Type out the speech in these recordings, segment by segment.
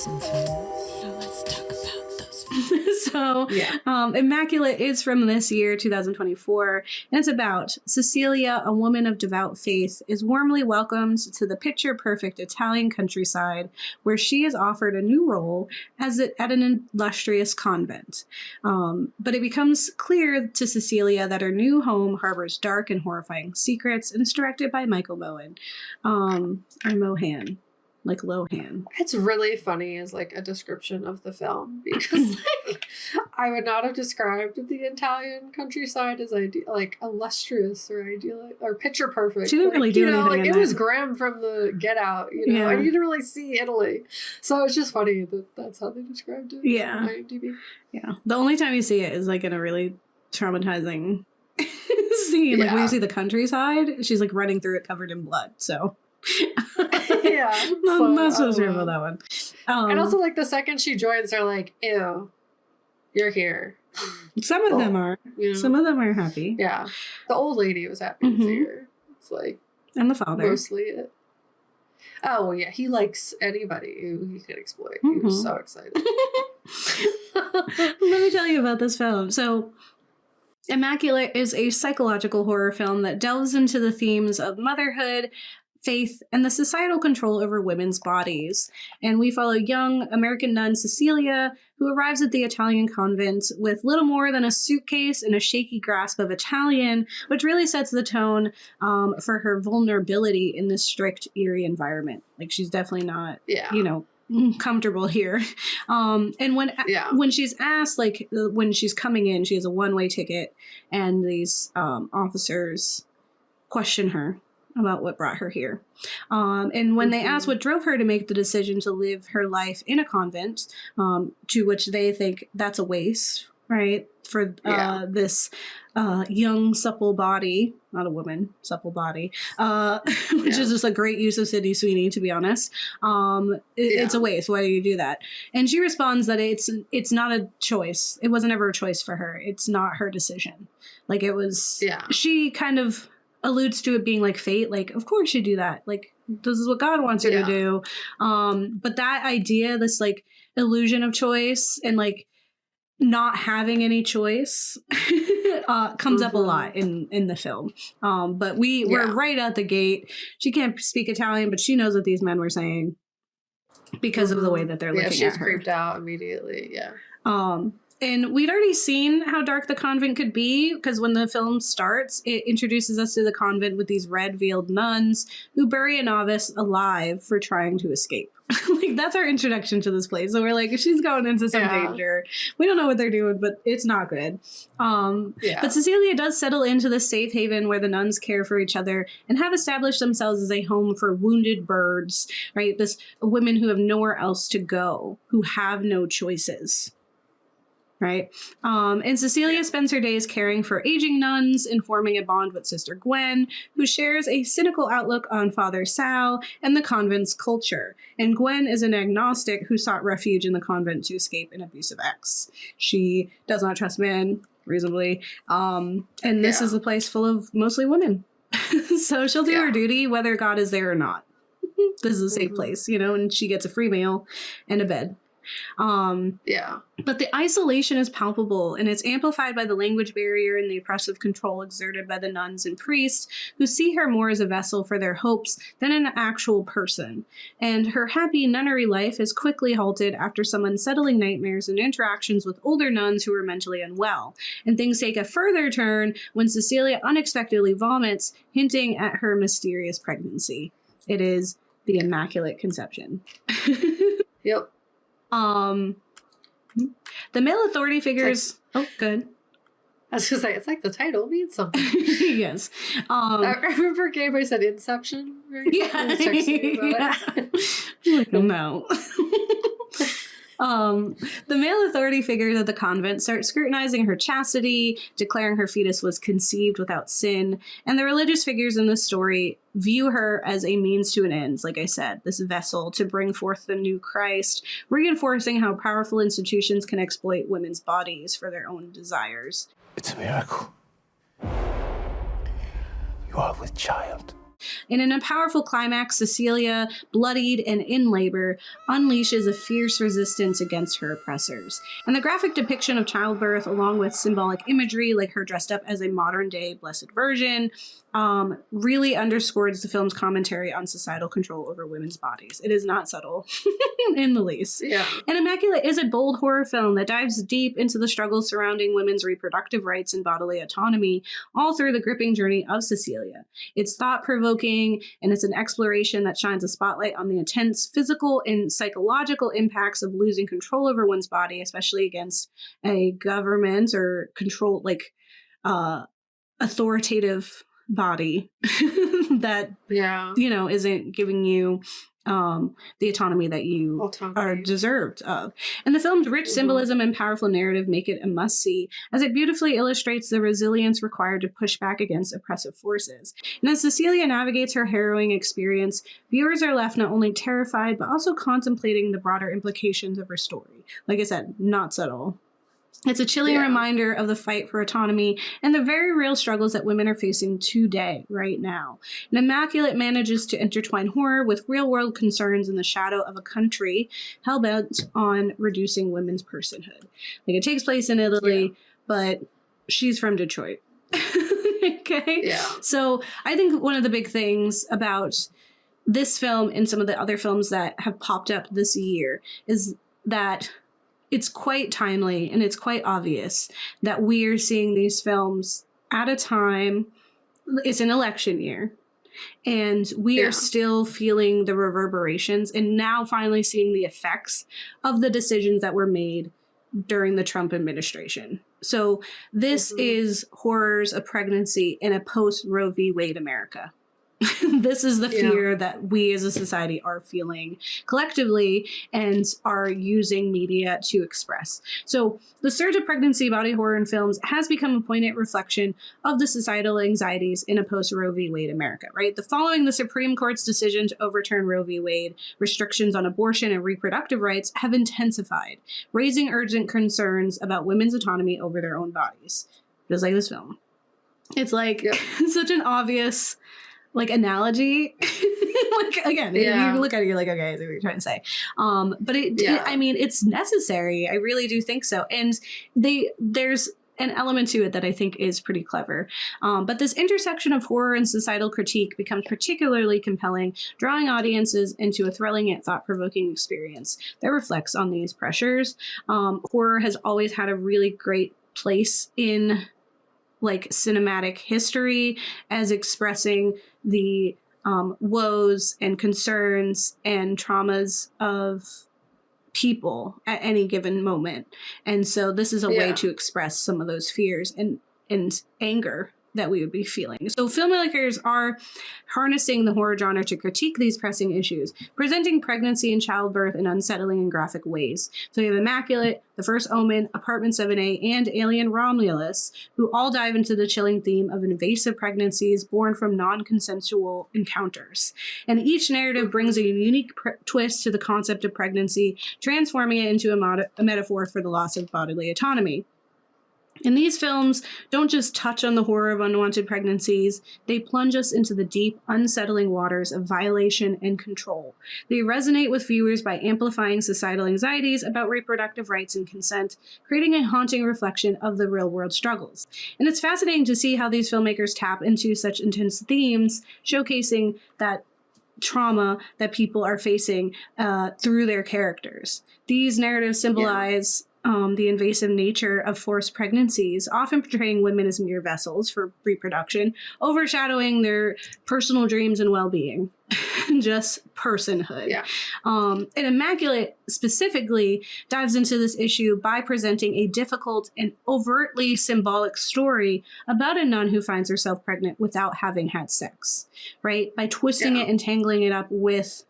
substances. Let's talk about those. So, Immaculate is from this year, 2024, and it's about Cecilia, a woman of devout faith, is warmly welcomed to the picture-perfect Italian countryside, where she is offered a new role at an illustrious convent. But it becomes clear to Cecilia that her new home harbors dark and horrifying secrets, and it's directed by Michael Mohan, or Mohan. Like Lohan. It's really funny as like a description of the film because like I would not have described the Italian countryside as like illustrious or ideal or picture perfect. She didn't really do anything. Like it was Graham from the Get Out, and you didn't really see Italy, so it's just funny that that's how they described it. Yeah, on IMDb. Yeah, the only time you see it is like in a really traumatizing scene, like when you see the countryside. She's like running through it covered in blood. So. Not so sure about that one. And also, like, the second she joins, they're like, ew, you're here. Some of them are. You know? Some of them are happy. Yeah. The old lady was happy to see her. It's like... And the father. Mostly it. Oh, well, yeah. He likes anybody who he can exploit. He was so excited. Let me tell you about this film. So... Immaculate is a psychological horror film that delves into the themes of motherhood, faith, and the societal control over women's bodies. And we follow young American nun Cecilia, who arrives at the Italian convent with little more than a suitcase and a shaky grasp of Italian, which really sets the tone for her vulnerability in this strict, eerie environment. Like, she's definitely not, comfortable here. And when she's asked, like, when she's coming in, she has a one-way ticket, and these officers question her about what brought her here. And when they ask what drove her to make the decision to live her life in a convent, to which they think that's a waste, right? For this young, supple body, not a woman, supple body, which is just a great use of Sydney Sweeney, to be honest. It's a waste. Why do you do that? And she responds that it's not a choice. It wasn't ever a choice for her. It's not her decision. Like, it was, she kind of alludes to it being like fate. Like, of course you do that. Like, this is what God wants her to do. But that idea, this like illusion of choice and like not having any choice comes up a lot in the film. But we're right at the gate. She can't speak Italian, but she knows what these men were saying because of the way that they're looking at her. She's creeped out immediately. Yeah. And we'd already seen how dark the convent could be, because when the film starts, it introduces us to the convent with these red-veiled nuns who bury a novice alive for trying to escape. Like, that's our introduction to this place. So we're like, she's going into some danger. We don't know what they're doing, but it's not good. But Cecilia does settle into this safe haven where the nuns care for each other and have established themselves as a home for wounded birds, right? This women who have nowhere else to go, who have no choices. Right. And Cecilia spends her days caring for aging nuns and forming a bond with Sister Gwen, who shares a cynical outlook on Father Sal and the convent's culture. And Gwen is an agnostic who sought refuge in the convent to escape an abusive ex. She does not trust men, reasonably. And this is a place full of mostly women. So she'll do her duty, whether God is there or not. This is a safe place, and she gets a free meal and a bed. But the isolation is palpable, and it's amplified by the language barrier and the oppressive control exerted by the nuns and priests, who see her more as a vessel for their hopes than an actual person. And her happy nunnery life is quickly halted after some unsettling nightmares and interactions with older nuns who are mentally unwell. And things take a further turn when Cecilia unexpectedly vomits, hinting at her mysterious pregnancy. It is the Immaculate Conception. Yep. The male authority figures. Good. I was gonna say, it's like the title means something. Yes. I remember Gabe, I said Inception. Right? Yeah. Like, no. The male authority figures at the convent start scrutinizing her chastity, declaring her fetus was conceived without sin, and the religious figures in the story view her as a means to an end, like I said, this vessel to bring forth the new Christ, reinforcing how powerful institutions can exploit women's bodies for their own desires. It's a miracle. You are with child. And in a powerful climax, Cecilia, bloodied and in labor, unleashes a fierce resistance against her oppressors. And the graphic depiction of childbirth, along with symbolic imagery like her dressed up as a modern-day Blessed Virgin, really underscores the film's commentary on societal control over women's bodies. It is not subtle in the least. Yeah. And Immaculate is a bold horror film that dives deep into the struggles surrounding women's reproductive rights and bodily autonomy, all through the gripping journey of Cecilia. It's thought-provoking, and it's an exploration that shines a spotlight on the intense physical and psychological impacts of losing control over one's body, especially against a government or control, like, authoritative body that, you know, isn't giving you the autonomy that you are deserved of. And the film's rich symbolism and powerful narrative make it a must-see, as it beautifully illustrates the resilience required to push back against oppressive forces. And as Cecilia navigates her harrowing experience, viewers are left not only terrified, but also contemplating the broader implications of her story. Like I said, not subtle. It's a chilling reminder of the fight for autonomy and the very real struggles that women are facing today, right now. And Immaculate manages to intertwine horror with real-world concerns in the shadow of a country hell-bent on reducing women's personhood. Like, it takes place in Italy, but she's from Detroit. Okay? Yeah. So I think one of the big things about this film and some of the other films that have popped up this year is that it's quite timely and it's quite obvious that we are seeing these films at a time, it's an election year, and we are still feeling the reverberations and now finally seeing the effects of the decisions that were made during the Trump administration. So this is horrors of pregnancy in a post-Roe v. Wade America. This is the fear that we as a society are feeling collectively and are using media to express. So the surge of pregnancy body horror in films has become a poignant reflection of the societal anxieties in a post-Roe v. Wade America, right? Following the Supreme Court's decision to overturn Roe v. Wade, restrictions on abortion and reproductive rights have intensified, raising urgent concerns about women's autonomy over their own bodies. Just like this film. It's like such an obvious, like, analogy. Like, again, if you look at it, you're like, okay, I see what you're trying to say. But I mean, it's necessary. I really do think so. And there's an element to it that I think is pretty clever. But this intersection of horror and societal critique becomes particularly compelling, drawing audiences into a thrilling yet thought-provoking experience that reflects on these pressures. Horror has always had a really great place in, like, cinematic history as expressing the woes and concerns and traumas of people at any given moment. And so this is a way to express some of those fears and anger that we would be feeling. So filmmakers are harnessing the horror genre to critique these pressing issues, presenting pregnancy and childbirth in unsettling and graphic ways. So you have Immaculate, The First Omen, Apartment 7A, and Alien Romulus, who all dive into the chilling theme of invasive pregnancies born from non-consensual encounters. And each narrative brings a unique twist to the concept of pregnancy, transforming it into a metaphor for the loss of bodily autonomy. And these films don't just touch on the horror of unwanted pregnancies, they plunge us into the deep, unsettling waters of violation and control. They resonate with viewers by amplifying societal anxieties about reproductive rights and consent, creating a haunting reflection of the real-world struggles. And it's fascinating to see how these filmmakers tap into such intense themes, showcasing that trauma that people are facing through their characters. These narratives symbolize the invasive nature of forced pregnancies, often portraying women as mere vessels for reproduction, overshadowing their personal dreams and well-being. Just personhood. And Immaculate specifically dives into this issue by presenting a difficult and overtly symbolic story about a nun who finds herself pregnant without having had sex, right? By twisting it and tangling it up with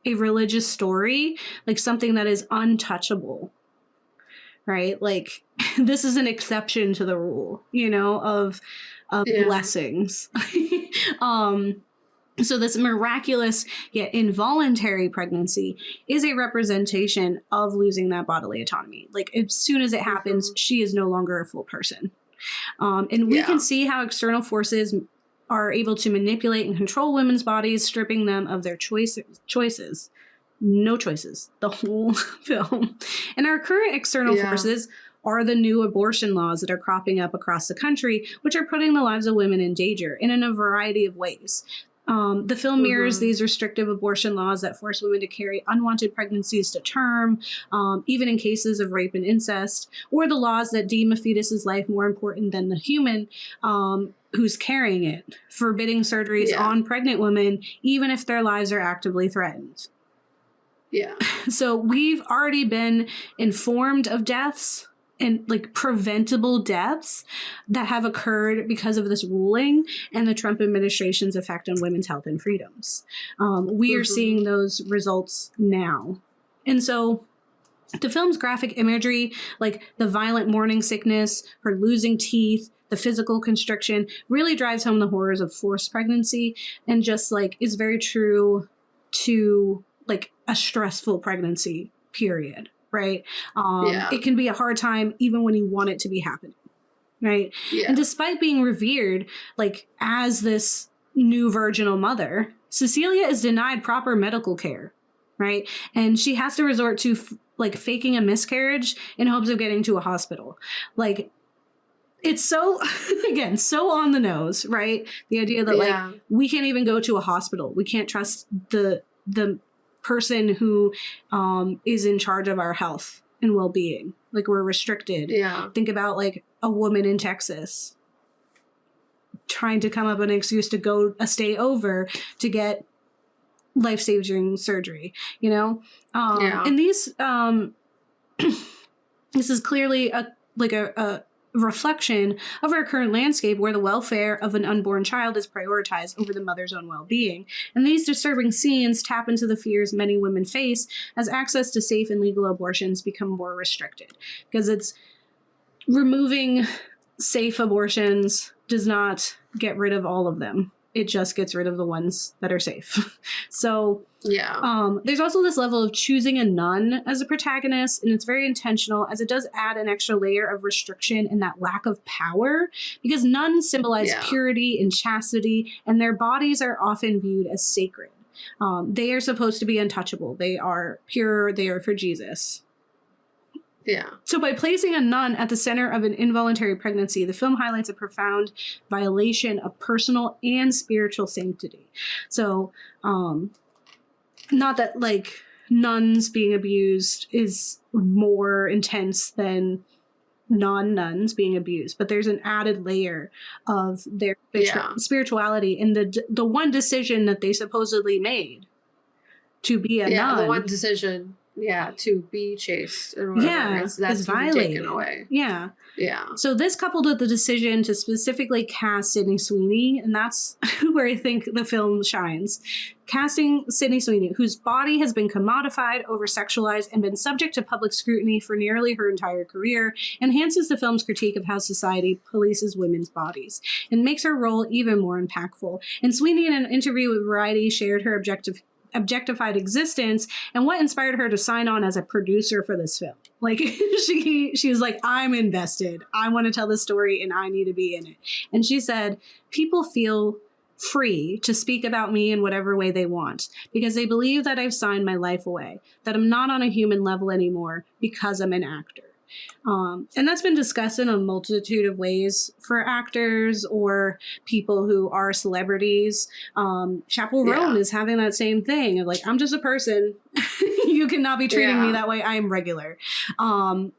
a religious story, like something that is untouchable. Right? Like, this is an exception to the rule, you know, of blessings. So this miraculous yet involuntary pregnancy is a representation of losing that bodily autonomy. Like, as soon as it happens, she is no longer a full person. And we can see how external forces are able to manipulate and control women's bodies, stripping them of their choices. No choices, the whole film. And our current external forces are the new abortion laws that are cropping up across the country, which are putting the lives of women in danger and in a variety of ways. The film mirrors these restrictive abortion laws that force women to carry unwanted pregnancies to term, even in cases of rape and incest, or the laws that deem a fetus's life more important than the human who's carrying it, forbidding surgeries on pregnant women, even if their lives are actively threatened. Yeah. So we've already been informed of deaths and like preventable deaths that have occurred because of this ruling and the Trump administration's effect on women's health and freedoms. We are seeing those results now. And so the film's graphic imagery, like the violent morning sickness, her losing teeth, the physical constriction, really drives home the horrors of forced pregnancy and just like is very true to like a stressful pregnancy period. Right. It can be a hard time even when you want it to be happening. Right. Yeah. And despite being revered, like as this new virginal mother, Cecilia is denied proper medical care. Right. And she has to resort to like faking a miscarriage in hopes of getting to a hospital. Like it's so, again, so on the nose. Right. The idea that like we can't even go to a hospital. We can't trust the person who is in charge of our health and well-being. Like we're restricted. Yeah. Think about like a woman in Texas trying to come up with an excuse to go stay over to get life-saving surgery, you know? And these, this is clearly a reflection of our current landscape where the welfare of an unborn child is prioritized over the mother's own well-being. And these disturbing scenes tap into the fears many women face as access to safe and legal abortions become more restricted. Because it's removing safe abortions does not get rid of all of them. It just gets rid of the ones that are safe. So there's also this level of choosing a nun as a protagonist, and it's very intentional as it does add an extra layer of restriction and that lack of power because nuns symbolize purity and chastity, and their bodies are often viewed as sacred. They are supposed to be untouchable. They are pure. They are for Jesus. Yeah. So by placing a nun at the center of an involuntary pregnancy, the film highlights a profound violation of personal and spiritual sanctity. So, not that like nuns being abused is more intense than non-nuns being abused, but there's an added layer of their spirituality in the one decision that they supposedly made to be a nun. Yeah, the one decision. Yeah, to be chaste or whatever. That's violated. Taken away. Yeah. So this coupled with the decision to specifically cast Sydney Sweeney, and that's where I think the film shines. Casting Sydney Sweeney, whose body has been commodified, over-sexualized, and been subject to public scrutiny for nearly her entire career, enhances the film's critique of how society polices women's bodies and makes her role even more impactful. And Sweeney, in an interview with Variety, shared her objectified existence and what inspired her to sign on as a producer for this film. Like she was like, I'm invested. I want to tell this story and I need to be in it. And she said, people feel free to speak about me in whatever way they want because they believe that I've signed my life away, that I'm not on a human level anymore because I'm an actor. And that's been discussed in a multitude of ways for actors or people who are celebrities. Chappell Roan is having that same thing of like, I'm just a person. You cannot be treating me that way. I am regular. And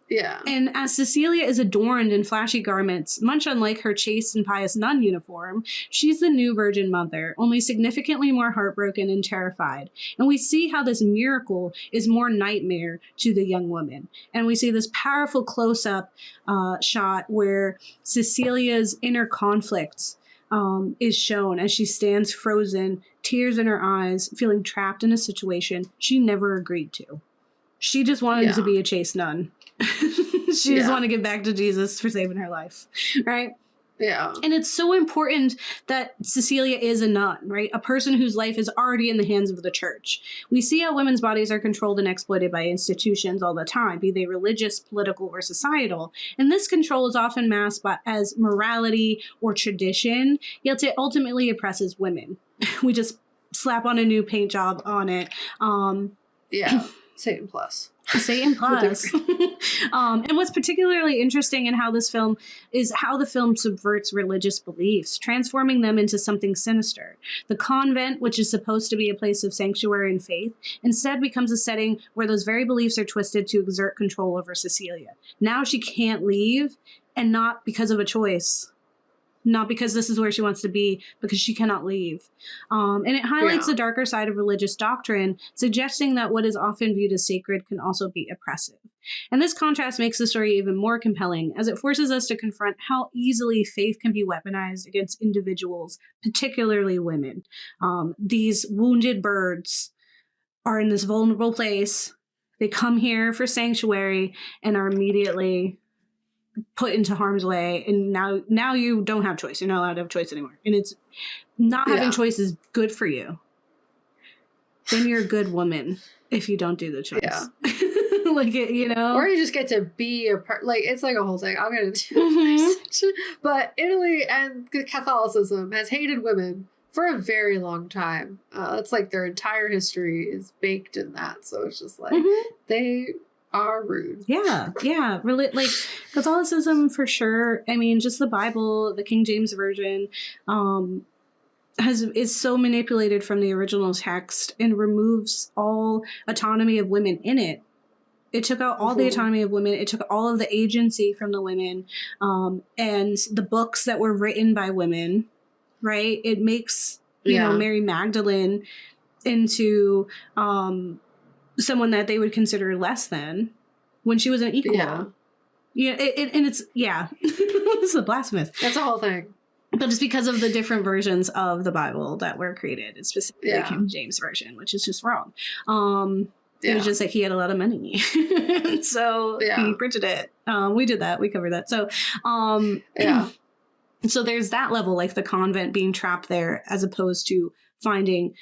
as Cecilia is adorned in flashy garments, much unlike her chaste and pious nun uniform, she's the new Virgin Mother, only significantly more heartbroken and terrified. And we see how this miracle is more nightmare to the young woman. And we see this powerful close-up shot where Cecilia's inner conflicts is shown as she stands frozen, tears in her eyes, feeling trapped in a situation she never agreed to. She just wanted to be a chaste nun. She just wanted to give back to Jesus for saving her life, right? Yeah. And it's so important that Cecilia is a nun, right? A person whose life is already in the hands of the church. We see how women's bodies are controlled and exploited by institutions all the time, be they religious, political, or societal. And this control is often masked as morality or tradition, yet it ultimately oppresses women. We just slap on a new paint job on it. Yeah. Satan plus. Satan plus. And what's particularly interesting in how this film is how the film subverts religious beliefs, transforming them into something sinister. The convent, which is supposed to be a place of sanctuary and faith, instead becomes a setting where those very beliefs are twisted to exert control over Cecilia. Now she can't leave, and not because of a choice. Not because this is where she wants to be, because she cannot leave. And it highlights the darker side of religious doctrine, suggesting that what is often viewed as sacred can also be oppressive. And this contrast makes the story even more compelling, as it forces us to confront how easily faith can be weaponized against individuals, particularly women. These wounded birds are in this vulnerable place. They come here for sanctuary and are immediately put into harm's way, and now you don't have choice. You're not allowed to have choice anymore, and it's not having choice is good for you. Then you're a good woman if you don't do the choice. Like it, you know, or you just get to be a part. Like it's like a whole thing. I'm gonna do but Italy and Catholicism has hated women for a very long time. It's like their entire history is baked in that. So it's just like they are rude. Yeah. Really, like Catholicism for sure. I mean, just the Bible, the King James Version, is so manipulated from the original text and removes all autonomy of women in it. It took out all the autonomy of women. It took all of the agency from the women, and the books that were written by women. Right? It makes you know Mary Magdalene into someone that they would consider less than when she was an equal. And it's this is blasphemous. That's the whole thing. But it's because of the different versions of the Bible that were created. It's specifically the King James Version, which is just wrong. It was just like he had a lot of money. So he printed it. We did that. We covered that. So so there's that level, like the convent being trapped there as opposed to finding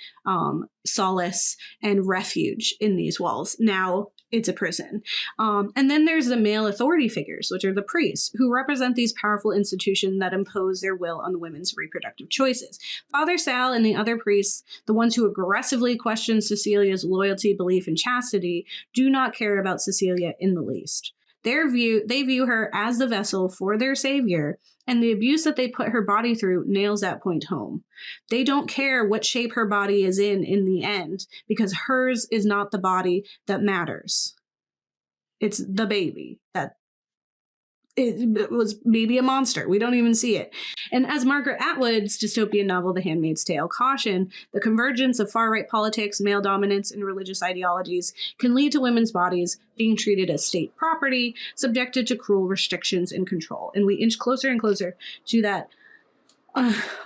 solace and refuge in these walls. Now it's a prison. And then there's the male authority figures, which are the priests, who represent these powerful institutions that impose their will on the women's reproductive choices. Father Sal and the other priests, the ones who aggressively question Cecilia's loyalty, belief, and chastity, do not care about Cecilia in the least. They view her as the vessel for their savior, and the abuse that they put her body through nails that point home. They don't care what shape her body is in the end, because hers is not the body that matters. It's the baby that it was maybe a monster. We don't even see it. And as Margaret Atwood's dystopian novel, The Handmaid's Tale, cautioned, the convergence of far-right politics, male dominance, and religious ideologies can lead to women's bodies being treated as state property, subjected to cruel restrictions and control. And we inch closer and closer to that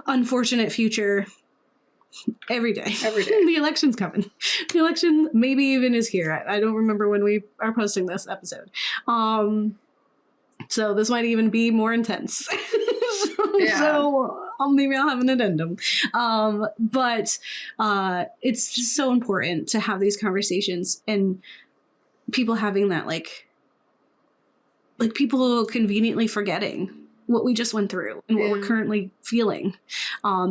unfortunate future every day. The election's coming. The election maybe even is here. I don't remember when we are posting this episode. So this might even be more intense. So maybe I'll have an addendum. But it's just so important to have these conversations and people having that, like people conveniently forgetting what we just went through and what we're currently feeling,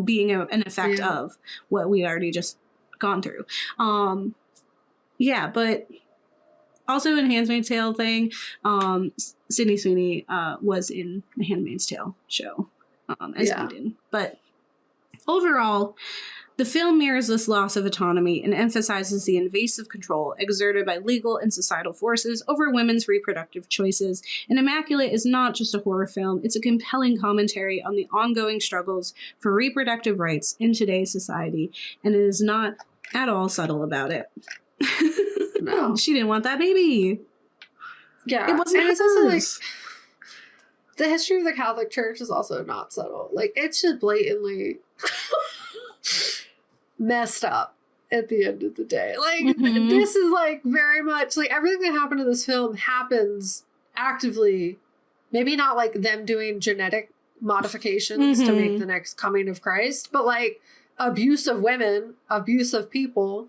being an effect of what we already just gone through. But also in Handmaid's Tale thing, Sydney Sweeney was in the Handmaid's Tale show as Eden. But overall, the film mirrors this loss of autonomy and emphasizes the invasive control exerted by legal and societal forces over women's reproductive choices. And Immaculate is not just a horror film, it's a compelling commentary on the ongoing struggles for reproductive rights in today's society, and it is not at all subtle about it. No. She didn't want that baby. Yeah. It wasn't and hers. It's also like the history of the Catholic Church is also not subtle. Like it's just blatantly messed up at the end of the day. Like this is like very much like everything that happened in this film happens actively. Maybe not like them doing genetic modifications to make the next coming of Christ, but like abuse of women, abuse of people,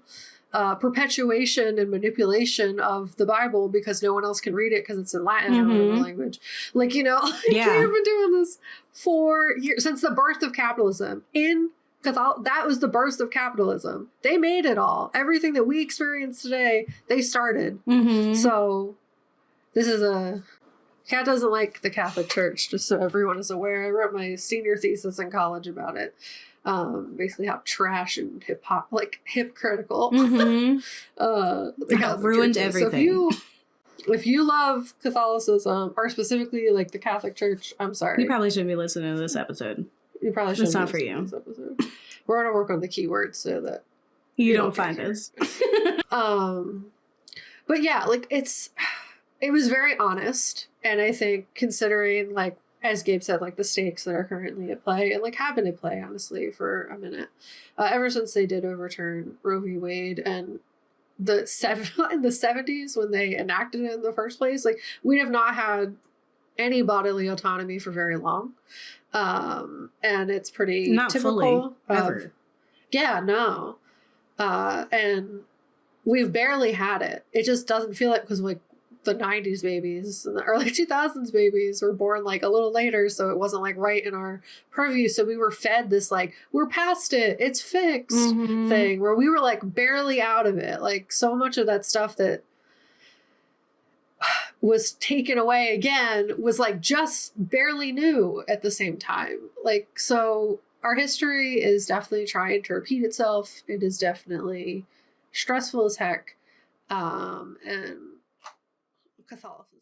perpetuation and manipulation of the Bible because no one else can read it because it's in Latin or whatever language. Like, you know, we've been doing this for years, since the birth of capitalism. That was the birth of capitalism. They made it all. Everything that we experience today, they started. So this is Kat doesn't like the Catholic Church, just so everyone is aware. I wrote my senior thesis in college about it. Basically how trash and hypocritical the Catholic ruined Church is. everything. So if you love Catholicism, or specifically like the Catholic Church, I'm sorry. You probably shouldn't be listening to this episode. You probably shouldn't. It's not for you. This episode. We're gonna work on the keywords so that you don't find us. But yeah, like it was very honest, and I think considering, like, as Gabe said, like the stakes that are currently at play and like have been at play, honestly, for a minute, ever since they did overturn Roe v. Wade and in the 70s when they enacted it in the first place, like we have not had any bodily autonomy for very long. And it's pretty not typical fully, ever. Yeah, no. And we've barely had it. It just doesn't feel like, because like the 90s babies and the early 2000s babies were born like a little later, so it wasn't like right in our purview. So we were fed this like, we're past it, it's fixed thing, where we were like barely out of it. Like so much of that stuff that was taken away again was like just barely new at the same time. Like, so our history is definitely trying to repeat itself. It is definitely stressful as heck. And Catholicism